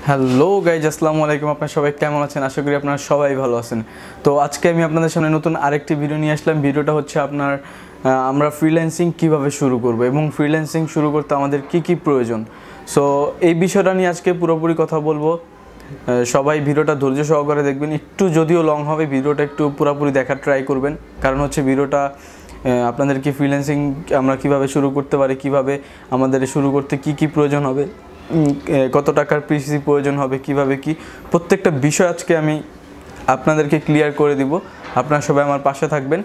Hello guys, আসসালামু আলাইকুম। আপনারা সবাই কেমন আছেন? আশা করি আপনারা সবাই ভালো আছেন। তো আজকে আমি আপনাদের সামনে নতুন আরেকটি ভিডিও নিয়ে আসলাম। ভিডিওটা হচ্ছে আমরা ফ্রিল্যান্সিং কিভাবে শুরু করব এবং ফ্রিল্যান্সিং শুরু করতে আমাদের কি কি প্রয়োজন। সো এই বিষয়টা নিয়ে আজকে পুরোপুরি কথা বলবো। সবাই ভিডিওটা ধৈর্য সহকারে দেখবেন। একটু যদিও লং হবে, ভিডিওটা একটু পুরোপুরি দেখার ট্রাই করবেন, কারণ হচ্ছে ভিডিওটা আপনাদেরকে ফ্রিল্যান্সিং আমরা কিভাবে শুরু করতে পারি, কিভাবে আমাদের শুরু করতে কি কি প্রয়োজন হবে, কত টাকার পিসি প্রয়োজন হবে, কিভাবে কি প্রত্যেকটা বিষয় আজকে আমি আপনাদেরকে ক্লিয়ার করে দিব। আপনারা সবাই আমার পাশে থাকবেন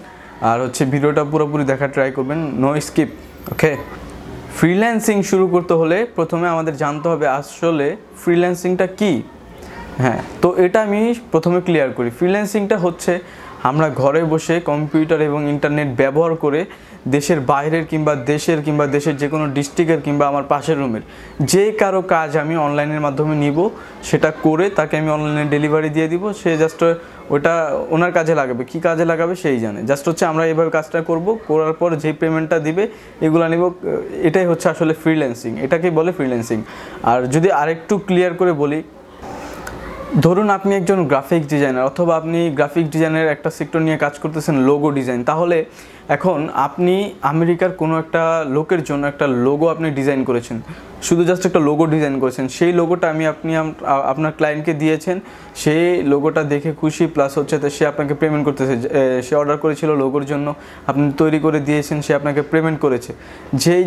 আর হচ্ছে ভিডিওটা পুরোপুরি দেখার ট্রাই করবেন, নো স্কিপ। ওকে, ফ্রিল্যান্সিং শুরু করতে হলে প্রথমে আমাদের জানতে হবে আসলে ফ্রিল্যান্সিংটা কি। হ্যাঁ, তো এটা আমি প্রথমে ক্লিয়ার করি। ফ্রিল্যান্সিংটা হচ্ছে আমরা ঘরে বসে কম্পিউটার এবং ইন্টারনেট ব্যবহার করে দেশের বাইরের কিংবা দেশের যে কোনো ডিস্ট্রিক্টের কিংবা আমার পাশের রুমের যে কারো কাজ আমি অনলাইনের মাধ্যমে নিব, সেটা করে তাকে আমি অনলাইনে ডেলিভারি দিয়ে দিব। সে জাস্ট ওটা ওনার কাজে লাগাবে, কি কাজে লাগাবে সেই জানে। জাস্ট হচ্ছে আমরা এইভাবে কাজটা করব, করার পর যেই পেমেন্টটা দিবে এগুলো নিব। এটাই হচ্ছে আসলে ফ্রিল্যান্সিং, এটাকেই বলে ফ্রিল্যান্সিং। আর যদি আরেকটু ক্লিয়ার করে বলি, ধরুন আপনি একজন গ্রাফিক ডিজাইনার অথবা আপনি গ্রাফিক ডিজাইনের একটা সেক্টর নিয়ে কাজ করতেছেন, লোগো ডিজাইন। তাহলে এখন আপনি আমেরিকার কোনো একটা লোকের জন্য একটা লোগো আপনি ডিজাইন করেছেন, শুধু জাস্ট একটা লোগো ডিজাইন করেছেন। সেই লোগোটা আপনি আপনার ক্লায়েন্টকে দিয়েছেন, সেই লোগোটা দেখে খুশি, প্লাস হচ্ছে সে আপনাকে পেমেন্ট করতেছে। সে অর্ডার করেছিল লোগোর জন্য, আপনি তৈরি করে দিয়েছেন, সে আপনাকে পেমেন্ট করেছে।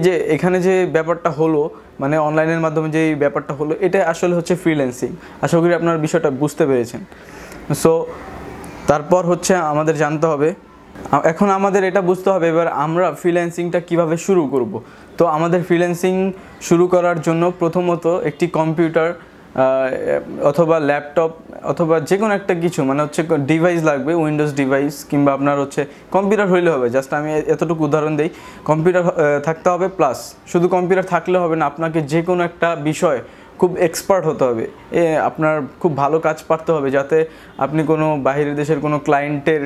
যে এখানে যে ব্যাপারটা হলো, মানে অনলাইনের মাধ্যমে যে ব্যাপারটা হলো, এটা আসলে হচ্ছে ফ্রিল্যান্সিং। আশা করি আপনার বিষয়টা বুঝতে পেরেছেন। সো তারপর হচ্ছে আমাদের জানতে হবে, এখন আমাদের এটা বুঝতে হবে এবার আমরা ফ্রিল্যান্সিংটা কিভাবে শুরু করব। তো আমাদের ফ্রিল্যান্সিং শুরু করার জন্য প্রথমত একটি কম্পিউটার অথবা ল্যাপটপ অথবা যে কোনো একটা কিছু, মানে হচ্ছে ডিভাইস লাগবে, উইন্ডোজ ডিভাইস কিংবা আপনার হচ্ছে কম্পিউটার হইলে হবে। জাস্ট আমি এতটুকু উদাহরণ দিই, কম্পিউটার থাকতে হবে। প্লাস শুধু কম্পিউটার থাকলে হবে না, আপনাকে যে কোনো একটা বিষয় খুব এক্সপার্ট হতে হবে। আপনার খুব ভালো কাজ পারতে হবে, যাতে আপনি কোনো বাইরের দেশের কোনো ক্লায়েন্টের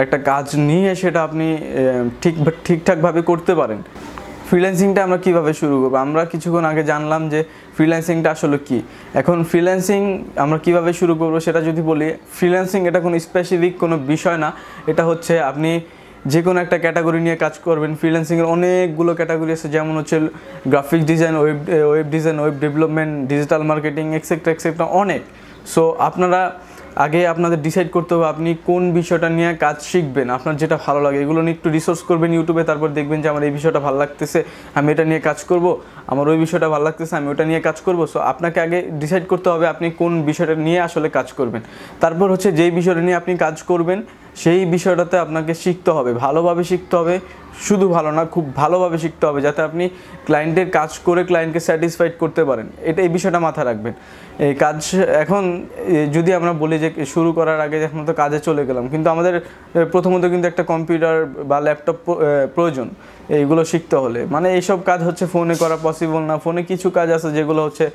একটা কাজ নিয়ে সেটা আপনি ঠিকঠাকভাবে করতে পারেন। ফ্রিল্যান্সিংটা আমরা কিভাবে শুরু করব? আমরা কিছুক্ষণ আগে জানলাম যে ফ্রিল্যান্সিংটা আসলে কি। এখন ফ্রিল্যান্সিং আমরা কিভাবে শুরু করব সেটা যদি বলি, ফ্রিল্যান্সিং এটা কোনো স্পেসিফিক কোনো বিষয় না। এটা হচ্ছে আপনি যে কোনো একটা ক্যাটাগরি নিয়ে কাজ করবেন। ফ্রিল্যান্সিংয়ের অনেকগুলো ক্যাটাগরি আছে, যেমন হচ্ছে graphic design, web design, web development, digital marketing, etcetera অনেক। সো আপনারা আগে আপনাদের ডিসাইড করতে হবে আপনি কোন বিষয়টা নিয়ে কাজ শিখবেন, আপনার যেটা ভালো লাগে। এগুলো নিয়ে একটু রিসার্চ করবেন ইউটিউবে, তারপর দেখবেন যে আমার এই বিষয়টা ভালো লাগতেছে, আমি এটা নিয়ে কাজ করব, আমার ওই বিষয়টা ভালো লাগতেছে, আমি ওটা নিয়ে কাজ করব। সো আপনাকে আগে ডিসাইড করতে হবে আপনি কোন বিষয়টা নিয়ে আসলে কাজ করবেন। তারপর হচ্ছে যেই বিষয়টা নিয়ে আপনি কাজ করবেন সেই বিষয়টাতে আপনাকে শিখতে হবে, ভালোভাবে শিখতে হবে। শুধু ভালো না, খুব ভালোভাবে শিখতে হবে, যাতে আপনি ক্লায়েন্টের কাজ করে ক্লায়েন্টকে স্যাটিসফাইড করতে পারেন। এই বিষয়টা মাথায় রাখবেন। এই কাজ এখন যদি আমরা বলি যে শুরু করার আগে এখন তো কাজে চলে গেলাম, কিন্তু আমাদের প্রথমত কিন্তু একটা কম্পিউটার বা ল্যাপটপ প্রয়োজন এইগুলো শিখতে হলে। মানে এইসব কাজ হচ্ছে ফোনে করা পসিবল না। ফোনে কিছু কাজ আছে যেগুলো হচ্ছে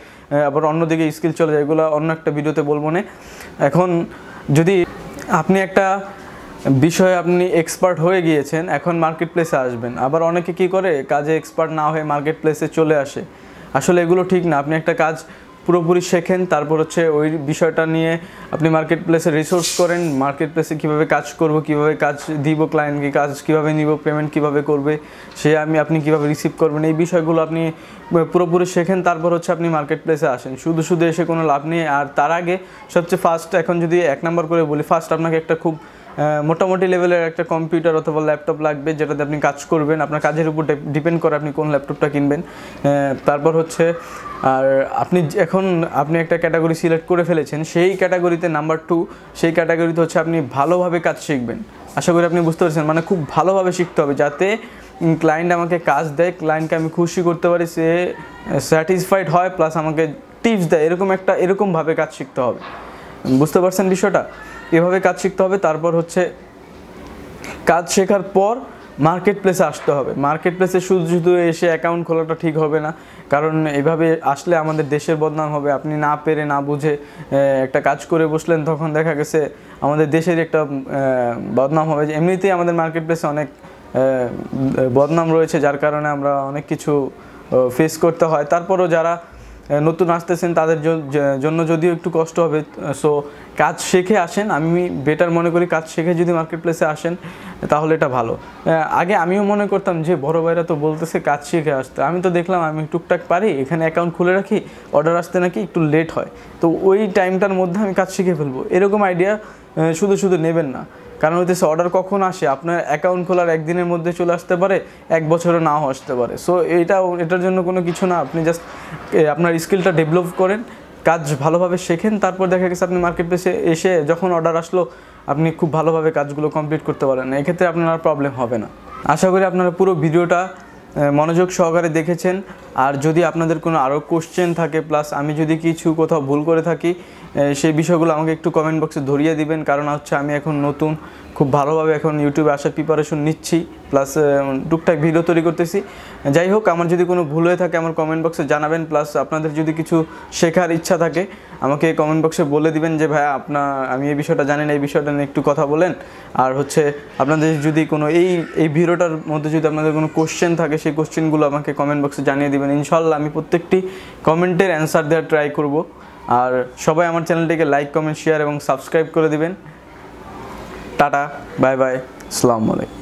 আবার অন্যদিকে স্কিল চলে যায়, এগুলো অন্য একটা ভিডিওতে বলবো না। এখন যদি আপনি একটা বিষয়ে আপনি এক্সপার্ট হয়ে গিয়েছেন, এখন মার্কেট প্লেসে আসবেন। আবার অনেকে কি করে, কাজে এক্সপার্ট না হয়ে মার্কেট প্লেসে চলে আসে। আসলে এগুলো ঠিক না। আপনি একটা কাজ পুরোপুরি শেখেন, তারপর হচ্ছে ওই বিষয়টা নিয়ে আপনি মার্কেট প্লেসে রিসোর্স করেন। মার্কেট প্লেসে কীভাবে কাজ করব, কীভাবে কাজ দিব ক্লায়েন্টকে, কাজ কীভাবে নিব, পেমেন্ট কীভাবে করবে, আপনি কীভাবে রিসিভ করবেন, এই বিষয়গুলো আপনি পুরোপুরি শেখেন। তারপর হচ্ছে আপনি মার্কেট প্লেসে আসেন। শুধু এসে কোনো লাভ নেই। আর তার আগে সবচেয়ে ফার্স্ট, এখন যদি 1 নাম্বার করে বলি, ফার্স্ট আপনাকে একটা খুব মোটামুটি লেভেলের একটা কম্পিউটার অথবা ল্যাপটপ লাগবে, যেটাতে আপনি কাজ করবেন। আপনার কাজের উপর ডিপেন্ড করে আপনি কোন ল্যাপটপটা কিনবেন। তারপর হচ্ছে আর আপনি একটা ক্যাটাগরি সিলেক্ট করে ফেলেছেন, সেই ক্যাটাগরিতে নাম্বার 2, সেই ক্যাটাগরিতে হচ্ছে আপনি ভালোভাবে কাজ শিখবেন। আশা করি আপনি বুঝতে পারছেন, মানে খুব ভালোভাবে শিখতে হবে, যাতে ক্লায়েন্ট আমাকে কাজ দেয়, ক্লায়েন্টকে আমি খুশি করতে পারি, সে স্যাটিসফাইড হয়, প্লাস আমাকে টিপস দেয়। এরকমভাবে কাজ শিখতে হবে। বুঝতে পারছেন বিষয়টা? এভাবে কাজ শিখতে হবে। তারপর হচ্ছে কাজ শেখার পর মার্কেট প্লেসে আসতে হবে। মার্কেট প্লেসে শুধু এসে অ্যাকাউন্ট খোলাটা ঠিক হবে না, কারণ এইভাবে আসলে আমাদের দেশের বদনাম হবে। আপনি না পেরে না বুঝে একটা কাজ করে বসলেন, তখন দেখা গেছে আমাদের দেশের একটা বদনাম হবে। এমনিতেই আমাদের মার্কেট প্লেসে অনেক বদনাম রয়েছে, যার কারণে আমরা অনেক কিছু ফেস করতে হয়। তারপরও যারা নতুন আসতেছেন তাদের জন্য যদিও একটু কষ্ট হবে, সো কাজ শিখে আসেন। আমি বেটার মনে করি কাজ শিখে যদি মার্কেট প্লেসে আসেন তাহলে এটা ভালো। আগে আমিও মনে করতাম যে বড় ভাইরা তো বলতেছে কাজ শিখে আসতে, আমি তো দেখলাম আমি টুকটাক পারি, এখানে অ্যাকাউন্ট খুলে রাখি, অর্ডার আসতে নাকি একটু লেট হয়, তো ওই টাইমটার মধ্যে আমি কাজ শিখে ফেলবো, এরকম আইডিয়া শুধু শুধু নেবেন না। কারণ হইতেছে অর্ডার কখন আসে, আপনার অ্যাকাউন্ট খোলার একদিনের মধ্যে চলে আসতে পারে, এক বছরও নাও আসতে পারে। সো এটার জন্য কোনো কিছু না, আপনি জাস্ট আপনার স্কিলটা ডেভেলপ করেন, কাজ ভালোভাবে শেখেন, তারপর দেখা গেছে আপনি মার্কেট প্লেসে এসে যখন অর্ডার আসলো আপনি খুব ভালোভাবে কাজগুলো কমপ্লিট করতে পারেন, এক্ষেত্রে আপনার আর প্রবলেম হবে না। আশা করি আপনারা পুরো ভিডিওটা মনোযোগ সহকারে দেখেছেন। আর যদি আপনাদের কোনো আরও কোশ্চেন থাকে, প্লাস আমি যদি কিছু কোথাও ভুল করে থাকি, সেই বিষয়গুলো আমাকে একটু কমেন্ট বক্সে ধরিয়ে দিবেন। কারণ হচ্ছে আমি এখন নতুন, খুব ভালোভাবে এখন ইউটিউবে আসার প্রিপারেশন নিচ্ছি, প্লাস টুকটাক ভিডিও তৈরি করতেছি। যাই হোক, আমার যদি কোনো ভুল হয়ে থাকে আমার কমেন্ট বক্সে জানাবেন, প্লাস আপনাদের যদি কিছু শেখার ইচ্ছা থাকে আমাকে কমেন্ট বক্সে বলে দিবেন যে ভাইয়া আমি এই বিষয়টা জানি না, এই বিষয়টা নিয়ে একটু কথা বলেন। আর হচ্ছে আপনাদের যদি কোনো এই ভিডিওটার মধ্যে যদি আপনাদের কোনো কোশ্চেন থাকে সেই কোশ্চেনগুলো আমাকে কমেন্ট বক্সে জানিয়ে দিবেন। ইনশাল্লাহ আমি প্রত্যেকটি কমেন্টের অ্যান্সার দেওয়ার ট্রাই করব। আর সবাই আমার চ্যানেলটিকে লাইক, কমেন্ট, শেয়ার এবং সাবস্ক্রাইব করে দিবেন। টাটা, বাই বাই, আসসালামু আলাইকুম।